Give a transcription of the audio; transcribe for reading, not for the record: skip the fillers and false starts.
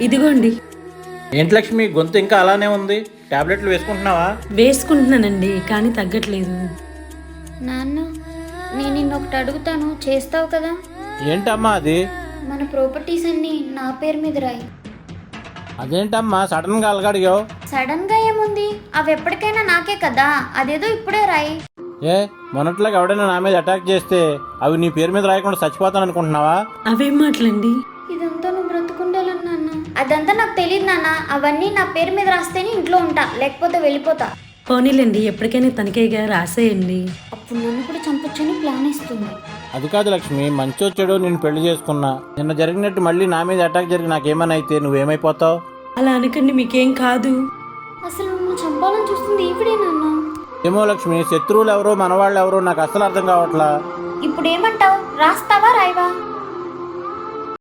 ఇదిగోండి. ఏంటి లక్ష్మి, గొంతు ఇంకా అలానే ఉంది? టాబ్లెట్లు వేసుకుంటున్నావా? వేసుకుంటున్నానండి, కానీ తగ్గట్లేదు. నాన్న, నేను నిన్నొకటి అడుగుతాను, చేస్తావు కదా? ఏంటమ్మా అది? మన ప్రాపర్టీస్ అన్నీ నా పేరు మీద రాయి. అదేంటమ్మా సడన్ గా అలగడిగావు? సడన్ గా ఏముంది, అవి ఎప్పటికైనా నాకే కదా, అదేదో ఇప్పుడే రాయి. ఏ మొన్నట్లాగా ఎవడైనా నా మీద అటాక్ చేస్తే అవి నీ పేరు మీద రాయకుండా చచ్చిపోతాను అనుకుంటున్నావా? అవేం మాటలండి? ఇదంతా నువ్వు బ్రతుకుండాలని నాన్న. అదంతా నాకు తెలియదు నాన్న, అవన్నీ నా పేరు మీద రాస్తేనే ఇంట్లో ఉంటా, లేకపోతే వెళ్ళిపోతా. పోనీలేండి, ఎప్పటికైనా తనకేగా రాసేయండి. అప్పుడు నన్ను కూడా చంపొచ్చని ప్లాన్ ఇస్తుంది. అది కాదు లక్ష్మి, మంచి వచ్చాడు నేను పెళ్లి చేసుకున్నా. నిన్న జరిగినట్టు మళ్ళీ నా మీద అటాక్ జరిగి నాకేమైనా అయితే నువ్వేమైపోతావు? అలా అనకండి, మీకేం కాదు. అసలు నువ్వు చంపాలని చూస్తుంది ఈవిడే నాన్న. ఏమో లక్ష్మి, శత్రువులు ఎవరో మనవాళ్ళు ఎవరో నాకు అస్సలు అర్థం కావట్లా. ఇప్పుడు ఏమంటావు, రాస్తావా రాయవా?